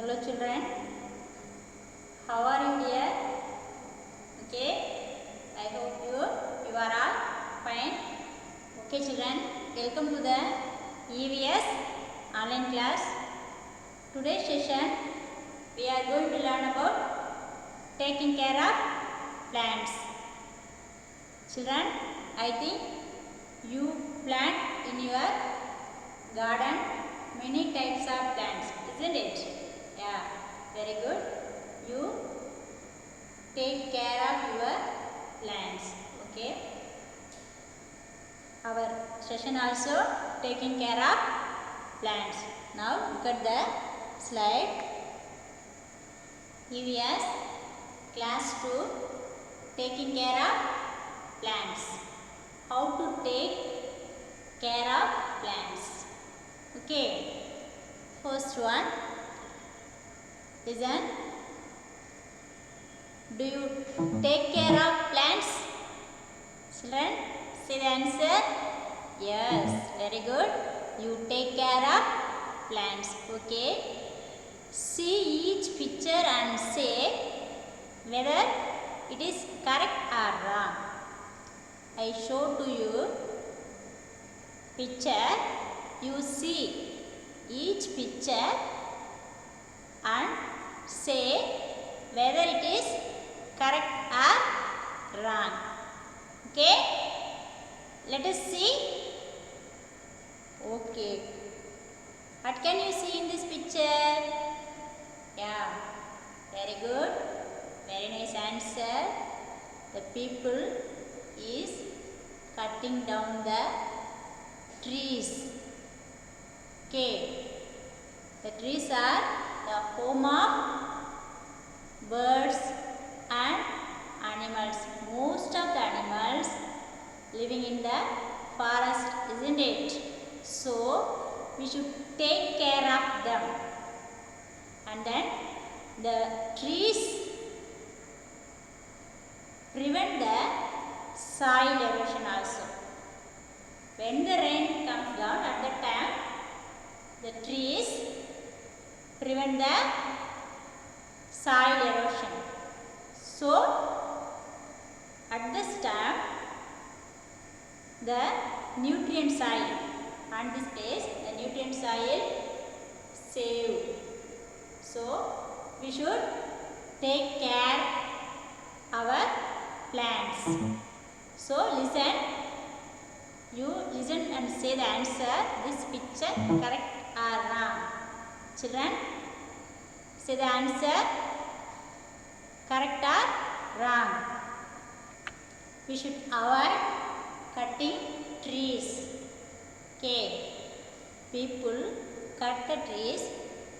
Hello children, how are you dear? Okay, I hope you are all fine. Okay children, welcome to the EVS online class. Today's session we are going to learn about taking care of plants. Children, I think you plant in your garden many types of plants, isn't it? Yeah, very good. You take care of your plants. Okay. Our session also taking care of plants. Now look at the slide. EVS class 2 taking care of plants. How to take care of plants. Okay. First one. Listen. Do you take care of plants? Children, say the answer. Yes, very good. You take care of plants. Okay. See each picture and say whether it is correct or wrong. I show to you picture. You see each picture and say whether it is correct or wrong. Okay, let us see. Okay, what can you see in this picture? Yeah, very good, very nice answer. The people is cutting down the trees. Okay, the trees are the home of birds and animals. Most of the animals living in the forest, isn't it? So we should take care of them. And then the trees prevent the soil erosion also. When the rain comes down, at that time the trees prevent the soil erosion. So at this time the nutrient soil on this place, the nutrient soil saved. So we should take care our plants. So listen, you listen and say the answer. This picture correct or wrong? Children, say the answer. Correct or wrong? We should avoid cutting trees. Okay. People cut the trees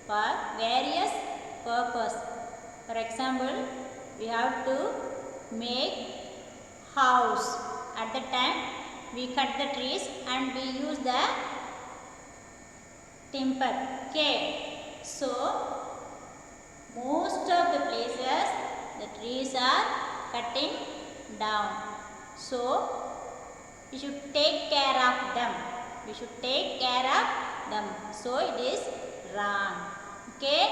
for various purposes. For example, we have to make house. At the time, we cut the trees and we use the timber. Okay. So most of the places the trees are cutting down. So we should take care of them. We should take care of them. So it is wrong. Okay.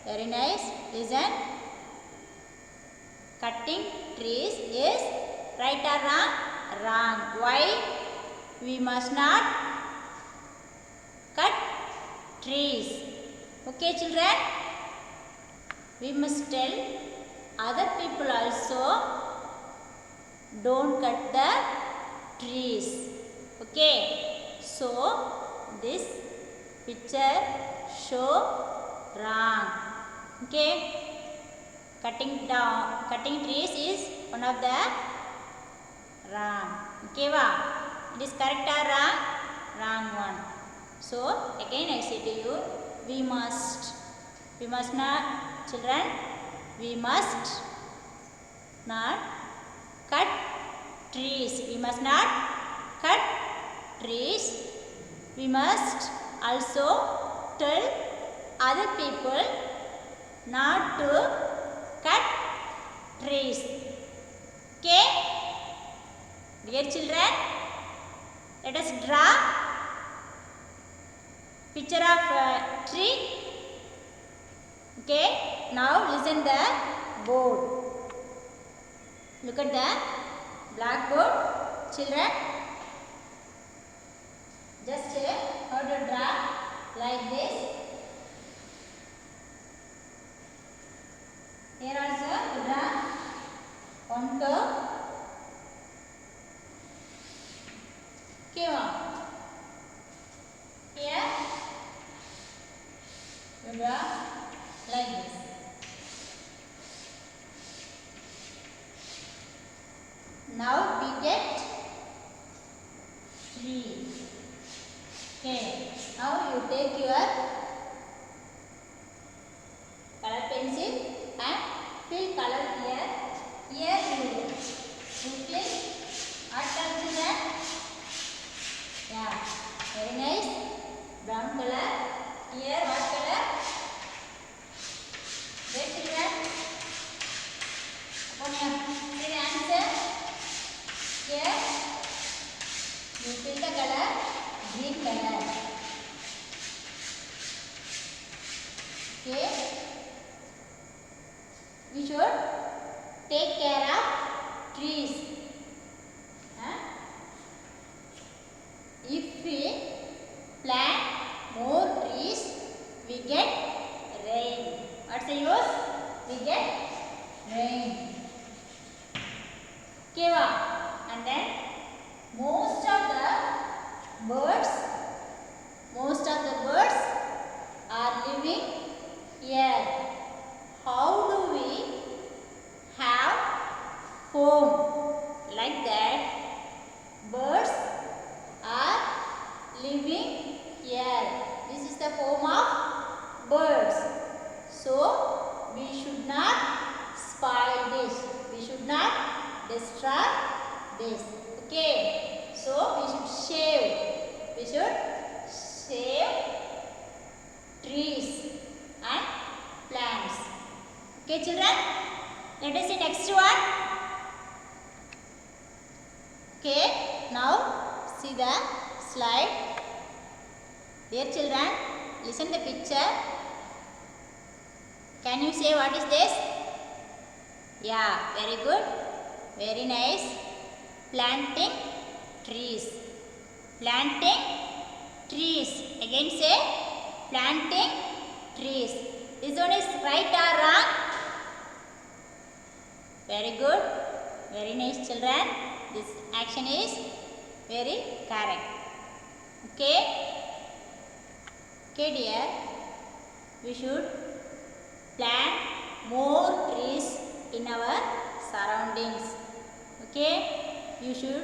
Very nice. Listen. Cutting trees is right or wrong? Wrong. Why? We must not cut trees. Okay children? We must tell other people also don't cut the trees. Okay. So this picture show wrong. Okay. Cutting trees is one of the wrong. Okay va? It is correct or wrong? Wrong one. So again I say to you, we must not, children, we must not cut trees. We must not cut trees. We must also tell other people not to cut trees. Okay? Dear children, let us draw picture of tree. now listen the board. Look at the blackboard, children. Just how to draw like this. Here also you draw one curve. Here you draw like this. Now we get tree. Okay. Now you take your color pencil and fill color here. Here you fill what color children? Yeah, very nice. Brown color. Here what color? Red children. Open your answer. Here you fill the color green color. Okay. We should take care of trees. If we plant more trees, we get rain. What's the use? We get rain. Okay, and then most of the birds are living here. How do we have home? Like that, birds are living here. This is the home of birds. So we should not spoil this. We should not destroy this. Okay. So we should save. We should save trees and plants. Okay, children. Let us see next one. Okay. Now see the slide. Dear children, listen the picture. Can you say what is this? Yeah, very good. Very nice. Planting trees. Planting trees. Again say planting trees. This one is right or wrong? Very good. Very nice children. This action is very correct. Okay. Okay dear. We should plant more trees in our surroundings. Okay. You should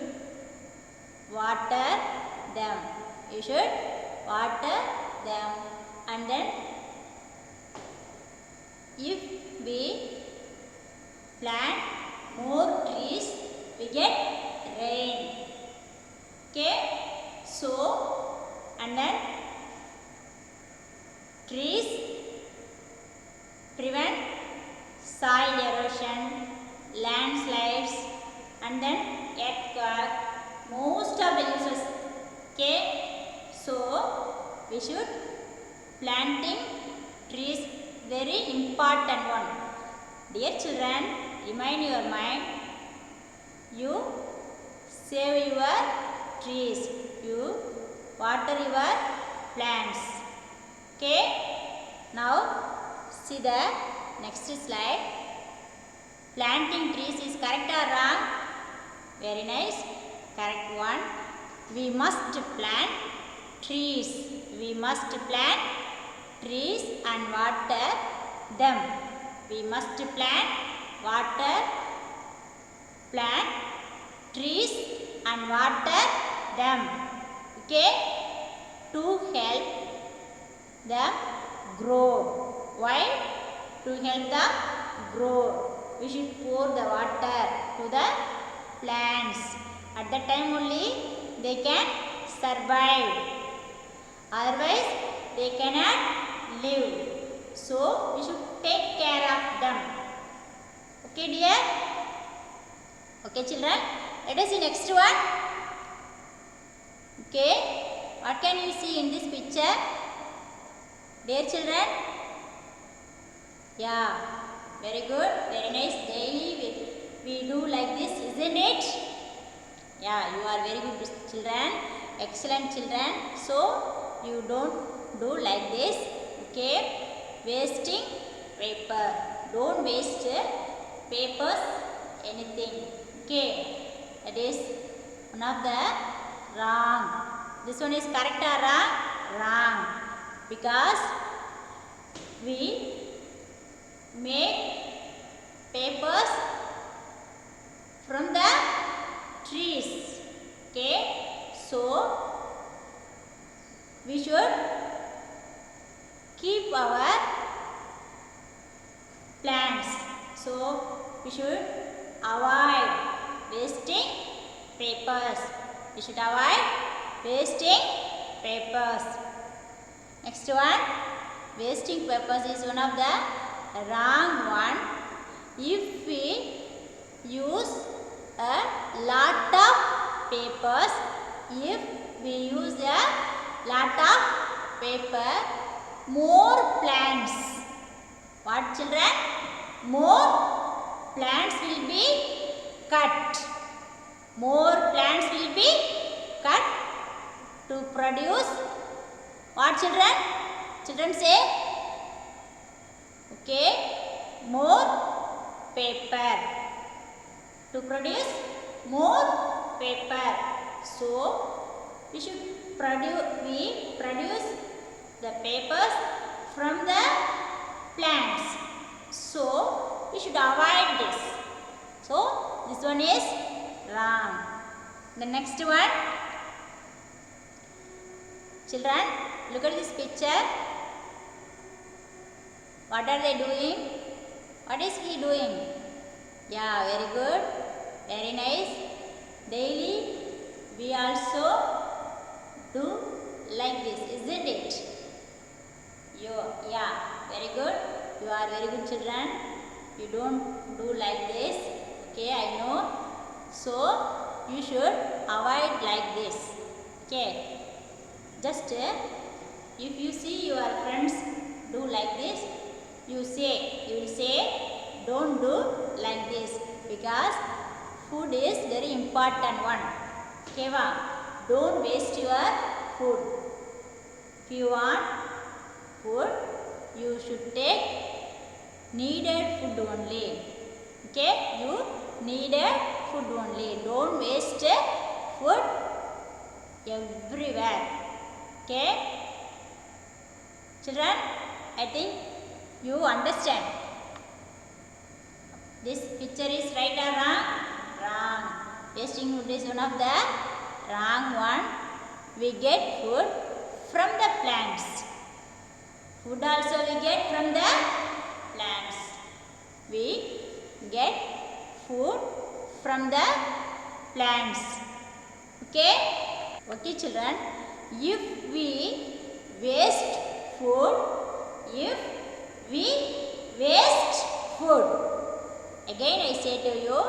water them. You should water them, and then if we plant more trees, we get rain. Okay. So and then trees prevent soil erosion, landslides, and then earthquake. Most of the uses. Okay. So we should planting trees, very important one. Dear children, remind your mind. You save your trees. You water your plants. Okay. Now see the next slide. Planting trees is correct or wrong? Very nice. Correct one. We must plant trees. We must plant trees and water them. We must plant trees and water them. Okay. To help them grow. Why? To help them grow. We should pour the water to the plants. At that time only they can survive. Otherwise they cannot live. So we should take care of them. Okay dear? Okay children? Let us see next one. Okay. What can you see in this picture? Dear children? Yeah, very good, very nice. Daily we do like this, isn't it? Yeah, you are very good children, excellent children. So you don't do like this, okay? Wasting paper. Don't waste papers, anything, okay? That is one of the wrong. This one is correct or wrong? Wrong. Because we make papers from the trees, okay? So we should keep our plants. So we should avoid wasting papers. We should avoid wasting papers. Next one, wasting papers is one of the wrong one. If we use a lot of papers, if we use a lot of paper, more plants. What children? More plants will be cut. More plants will be cut to produce what children? Children say, okay, more paper. To produce more paper. So we should produce the papers from the plants. So we should avoid this. So this one is wrong. The next one, children, look at this picture. What are they doing? What is he doing? Yeah, very good, very nice. Daily we also do like this, isn't it? Yeah, very good. You are very good children. You don't do like this, okay? I know. So you should avoid like this, okay? Just if you see your friends do like this, you will say don't do like this, because food is very important one, okay? Don't waste your food. If you want food, you should take needed food only, okay? You needed food only. Don't waste food everywhere, okay? Children, I think you understand. This picture is right or wrong? Wrong. Wasting food is one of the wrong one. We get food from the plants. Food also we get from the plants. We get food from the plants. Okay? Okay children. If we waste food, again I say to you,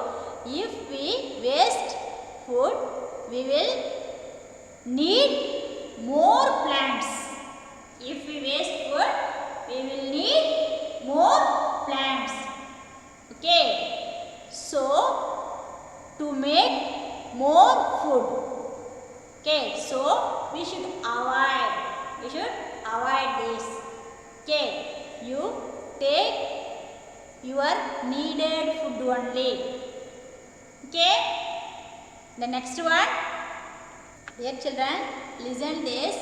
if we waste food, we will need more plants. If we waste food, we will need more plants. Okay. So, to make more food. Okay. So, we should avoid this. Okay. You take your needed food only. Okay. The next one. Dear children, listen this.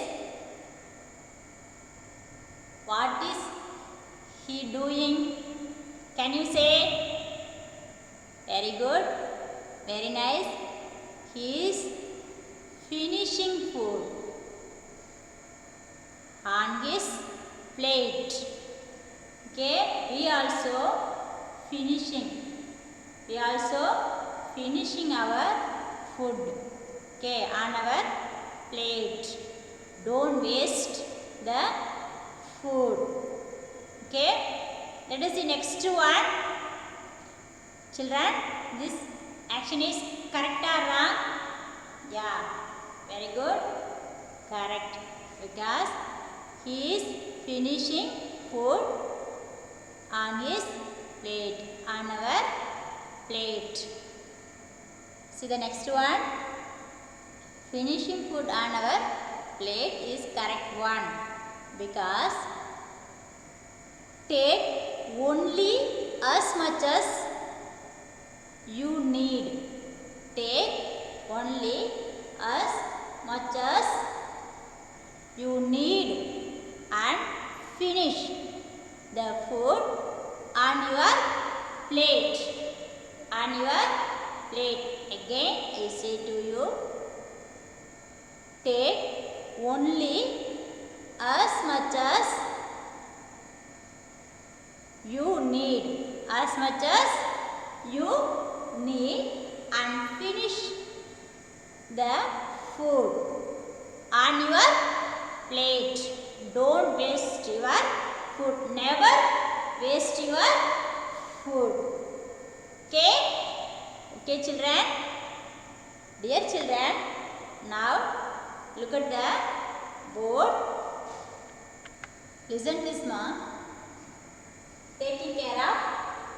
What is he doing? Can you say? Very good. Very nice. He is finishing food on his plate. Okay. We also finishing our food. Okay. On our plate. Don't waste the food. Okay. Let us see next one. Children, this action is correct or wrong? Yeah, very good. Correct. Because he is finishing food on his plate, on our plate. See the next one. Finishing food on our plate is correct one, because take only as much as you need. Take only as much as you need and finish the food on your plate. On your plate. Again I say to you, take only as much as you need. As much as you need and finish the food on your plate. Don't waste your food. Never waste your food. Okay? Okay, children? Dear children, now look at the board. Listen this, ma. Taking care of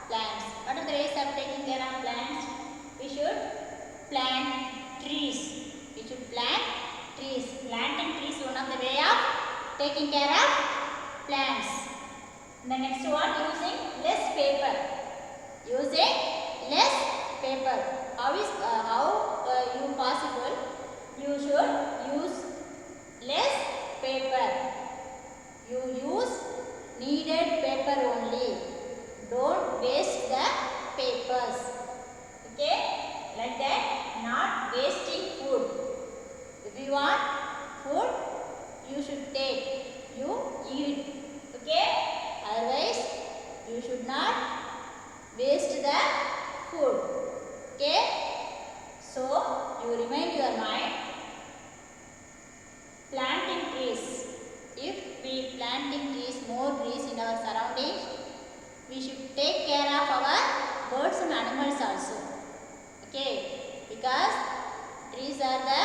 plants. What are the ways of taking care of plants? We should plant trees. We should plant trees. Planting trees is one of the way of taking care of plants. The next one, using less paper. Using less paper. How you possible? You should use less paper. You use needed paper only. Don't waste the papers. Okay? Like that, not wasting food. If you want food, you should take. You eat. Okay? Otherwise, you should not waste the food. Okay? So, you remind your mind, planting trees. If we planting trees, more trees in our surroundings, we should take care of our birds and animals also. Okay? Because trees are the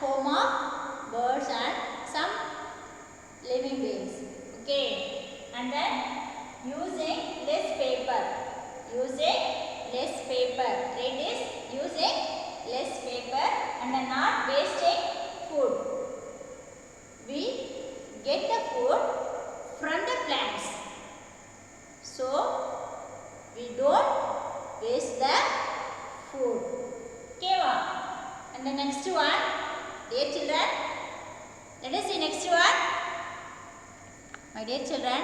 home of birds and some living beings. Okay? And then using less paper. Using less paper. Read this. Using less paper and then not wasting food. We get the food from the plants. So, we don't waste the food. Okay, and the next one, dear children, let us see next one. My dear children,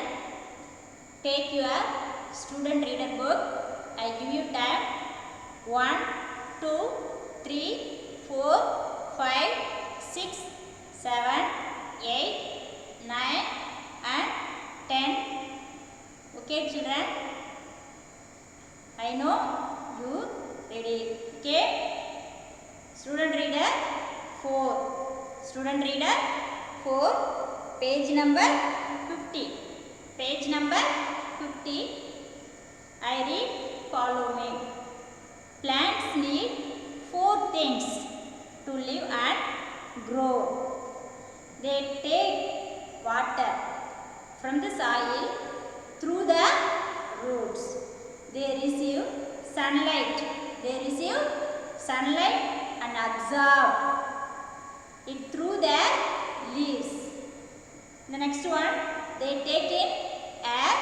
take your student reader book. I give you time. 1, 2, 3, 4, 5, 6, 7, 8, 9 and 10. Okay, children? I know you ready. Okay? Student reader 4. Student reader 4. Page number 50. Page number 50. I read, follow me. Plants need 4 things to live and grow. They take water from the soil through the roots. They receive sunlight. They receive sunlight and absorb it through their leaves. The next one, they take in air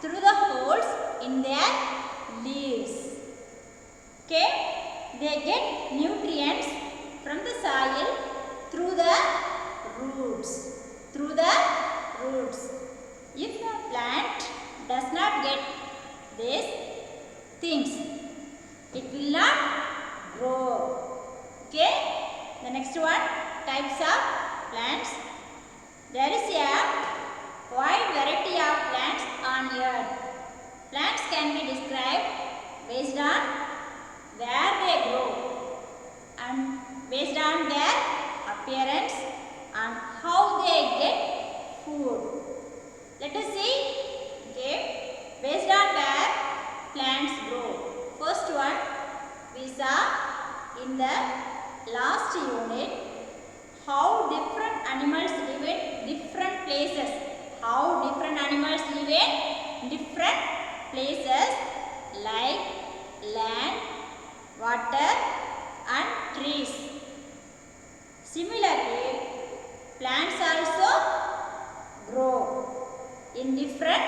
through the holes in their leaves. Okay? They get nutrients from the soil through the roots. Through the roots. If the plant does not get these things, it will not grow. Okay? The next one, types of plants. There is a wide variety of plants on earth. Plants can be described based on where they grow and based on their appearance and how they get food. Let us see, okay, based on where plants grow. First one, we saw in the last unit how different animals live in different places. How different animals live in different places like land, water and trees. Similarly, plants also grow in different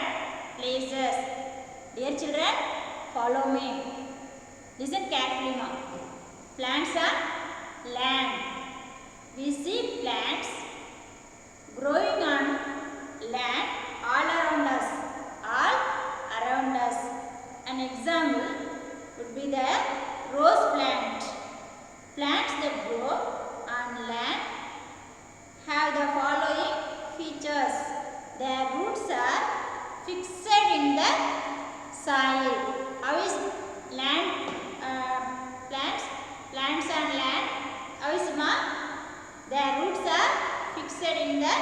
places. Dear children, follow me. Listen carefully now. Plants on land. We see plants growing on land all around us. All around us. An example would be the rose plant. Plants that grow on land have the following features. Their roots are fixed in the soil. How is land plants on land? How is their roots are fixed in the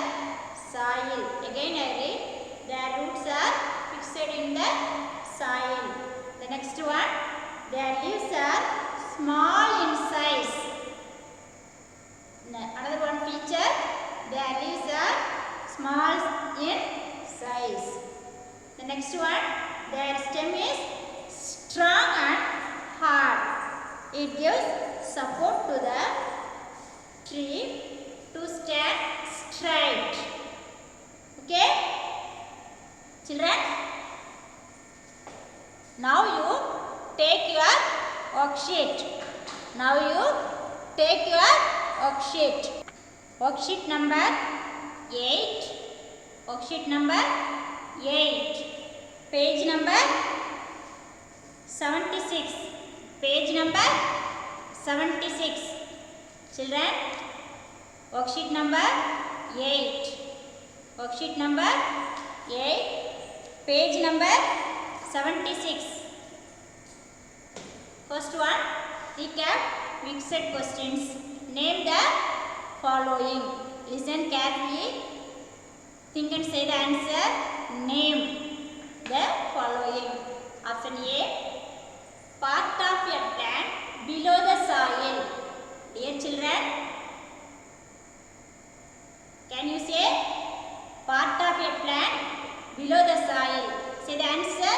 soil. Again I read. Their roots are fixed in the soil. The next one. Their leaves are small in size. Another one feature. Their leaves are small in size. The next one. Their stem is strong and hard. It gives support to the tree to stand straight. Okay? Children, now you take your worksheet. Now you take your worksheet. Worksheet number 8. Worksheet number 8. Page number 76. Page number 76. Children, worksheet number 8. Worksheet number 8. Page number 76. First one, recap mixed questions. Name the following. Listen carefully. Think and say the answer. Name the following. Option A, part of a plant below the soil. Dear children, can you say part of a plant below the soil? Say the answer.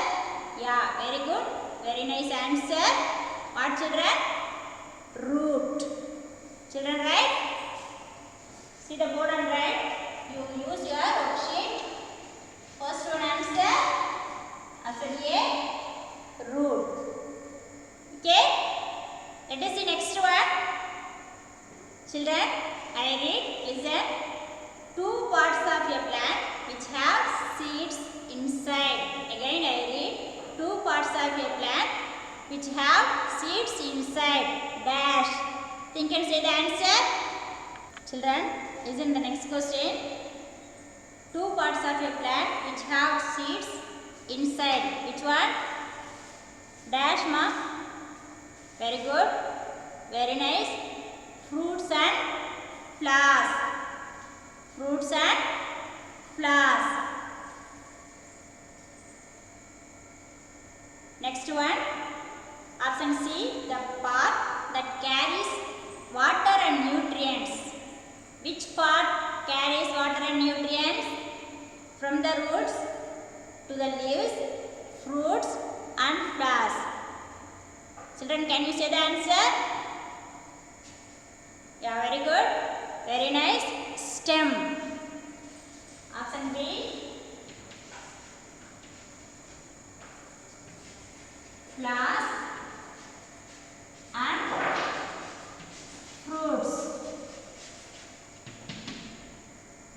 Yeah, very good. Very nice answer. What children? Root. Children, right? See the board and write. You use your worksheet. First one answer. Option A, root. Okay? Let us see next one. Children, I read. Listen. Two parts of a plant which have seeds inside. Again I read. Two parts of a plant which have seeds inside. Dash. Think and say the answer. Children, listen the next question. Two parts of a plant which have seeds inside. Which one? Dash ma. Very good. Very nice. Fruits and flowers. Fruits and flowers. Next one. Option C. The part that carries water and nutrients. Which part carries water and nutrients? From the roots to the leaves, fruits and flowers. Children, can you say the answer? Yeah, very good. Very nice. Stem. Option B. Flowers and fruits.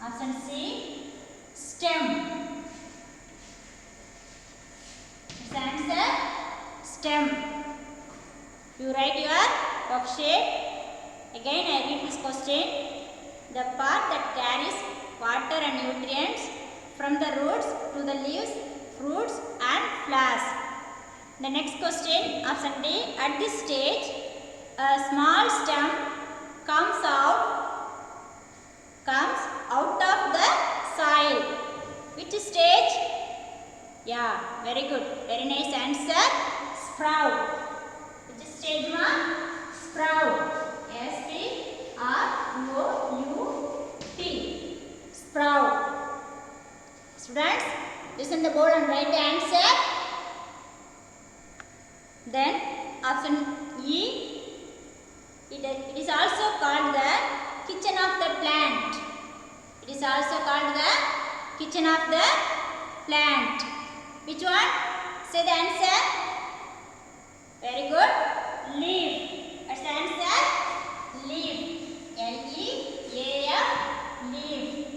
Option C. Stem. Its answer. Stem. You write your worksheet. Again I read this question. The part that carries water and nutrients from the roots to the leaves, fruits and flowers. The next question, option D. At this stage, a small stem comes out of the soil. Which stage? Yeah, very good. Very nice answer. Sprout. Which stage ma? Sprout. S-P-R-O-U-T. Sprout. Students, listen the board and write the answer. Then option E, it is also called the kitchen of the plant. It is also called the kitchen of the plant. Which one? Say the answer. Very good. Leaf. What's the answer? Leaf. L-E-A-F. Leaf.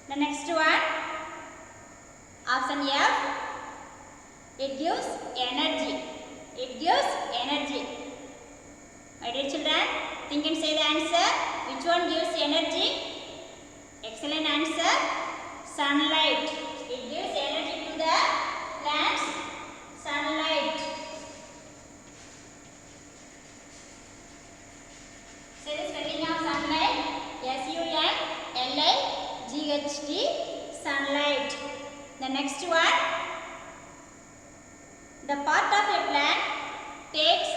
The next one. Option F. It gives energy. It gives energy. My dear children, think and say the answer. Which one gives energy? Excellent answer. Sunlight. It gives energy to the plants. Sunlight. Say the spelling of sunlight. S-U-N-L-I-G-H-T. Sunlight. The next one. The part of a plant takes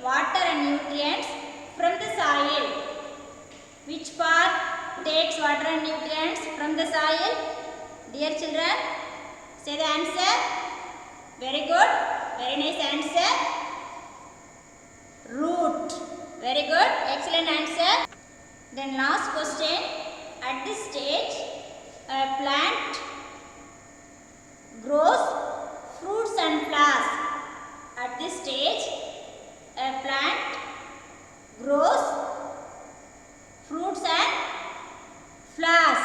water and nutrients from the soil. Which part takes water and nutrients from the soil? Dear children, say the answer. Very good. Very nice answer. Root. Very good. Excellent answer. Then last question. At this stage, a plant grows fruits and flowers. At this stage, a plant grows fruits and flowers.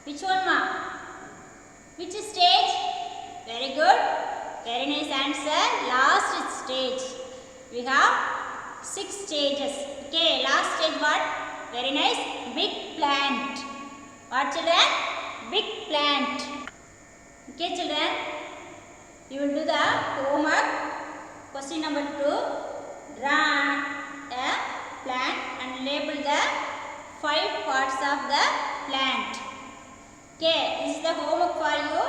Which one, ma? Which stage? Very good. Very nice answer. Last stage. We have 6 stages. Okay, last stage what? Very nice. Big plant. What, children? Big plant. Okay, children. You will do the homework. Question number 2. Draw a plant and label the 5 parts of the plant. Okay, this is the homework for you.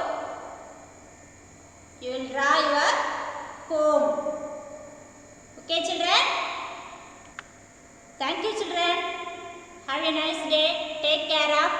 You will draw your home. Okay, children? Thank you, children. Have a nice day. Take care of